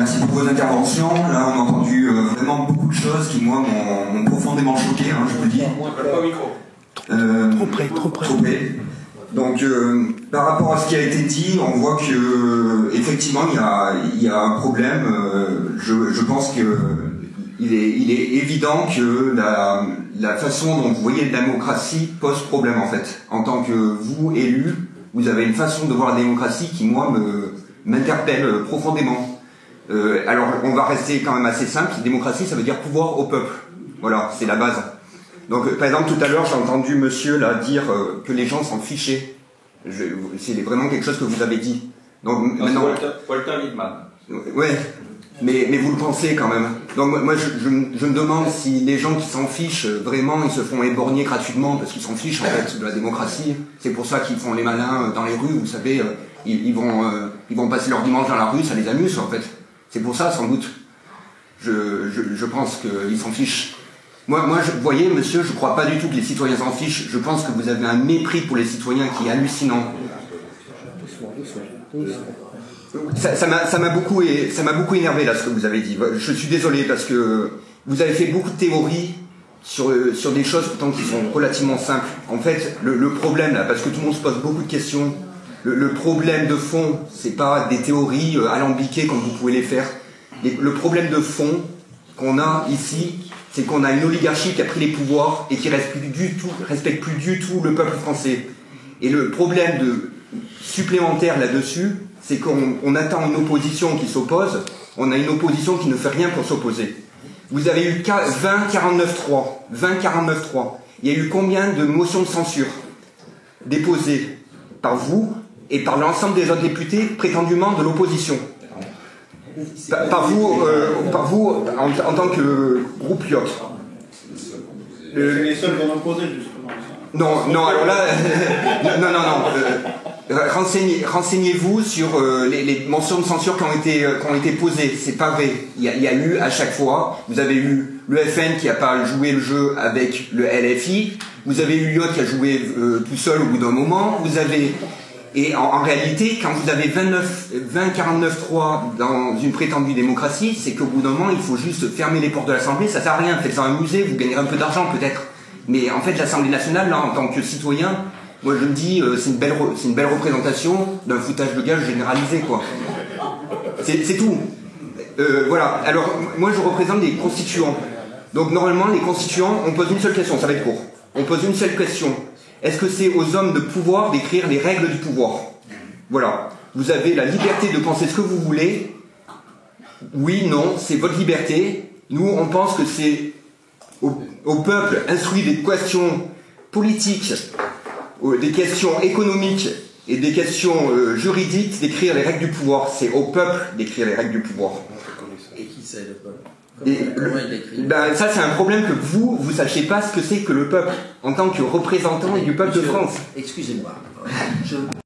merci pour vos interventions. Là, on a entendu vraiment beaucoup de choses qui, moi, m'ont profondément choqué, hein, je vous le dis. Pas au micro. Trop près, trop près. Trop près. Donc, par rapport à ce qui a été dit, on voit que effectivement, il y a un problème. Je pense que il est évident que la façon dont vous voyez la démocratie pose problème, en fait. En tant que vous, élus, vous avez une façon de voir la démocratie qui, moi, m'interpelle profondément. Alors, on va rester quand même assez simple. Démocratie, ça veut dire pouvoir au peuple. Voilà, c'est la base. Donc, par exemple, tout à l'heure, j'ai entendu monsieur là dire que les gens s'en fichaient. C'est vraiment quelque chose que vous avez dit. Donc, maintenant, Walter Lippmann. Ouais, mais vous le pensez quand même. Donc, moi, je me demande si les gens qui s'en fichent, vraiment, ils se font éborgner gratuitement parce qu'ils s'en fichent, en fait, de la démocratie. C'est pour ça qu'ils font les malins dans les rues, vous savez, ils vont passer leur dimanche dans la rue, ça les amuse, en fait. C'est pour ça, sans doute. Je pense qu'ils s'en fichent. Moi, vous voyez, monsieur, je crois pas du tout que les citoyens s'en fichent. Je pense que vous avez un mépris pour les citoyens qui est hallucinant. Ça m'a beaucoup énervé, là, ce que vous avez dit. Je suis désolé, parce que vous avez fait beaucoup de théories sur des choses pourtant qui sont relativement simples. En fait, le problème, là, parce que tout le monde se pose beaucoup de questions, le problème de fond, c'est pas des théories alambiquées comme vous pouvez les faire. Le problème de fond qu'on a ici, c'est qu'on a une oligarchie qui a pris les pouvoirs et qui respecte plus du tout le peuple français. Et le problème supplémentaire là-dessus, c'est qu'on attend une opposition qui s'oppose, on a une opposition qui ne fait rien pour s'opposer. Vous avez eu 20-49-3. Il y a eu combien de motions de censure déposées par vous et par l'ensemble des autres députés prétendument de l'opposition? Par vous en tant que groupe Lyot. C'est les seuls qu'on a posés, justement. Non, alors là, renseignez-vous sur les mentions de censure qui ont été posées. C'est pas vrai. Il y a eu à chaque fois, vous avez eu le FN qui n'a pas joué le jeu avec le LFI, vous avez eu Lyot qui a joué tout seul au bout d'un moment, et en réalité, quand vous avez 20-49-3 dans une prétendue démocratie, c'est qu'au bout d'un moment, il faut juste fermer les portes de l'Assemblée, ça sert à rien, faites-en un musée, vous gagnerez un peu d'argent peut-être. Mais en fait, l'Assemblée nationale, là, en tant que citoyen, moi je me dis, c'est une belle représentation d'un foutage de gueule généralisé, quoi. C'est tout. Voilà. Alors, moi je représente des constituants. Donc normalement, les constituants, on pose une seule question, ça va être court. On pose une seule question. Est-ce que c'est aux hommes de pouvoir d'écrire les règles du pouvoir? Voilà. Vous avez la liberté de penser ce que vous voulez. Oui, non, c'est votre liberté. Nous, on pense que c'est au peuple instruit des questions politiques, des questions économiques et des questions juridiques d'écrire les règles du pouvoir. C'est au peuple d'écrire les règles du pouvoir. Et qui c'est le peuple? Ça c'est un problème que vous sachiez pas ce que c'est que le peuple en tant que représentant du peuple de France. Excusez-moi.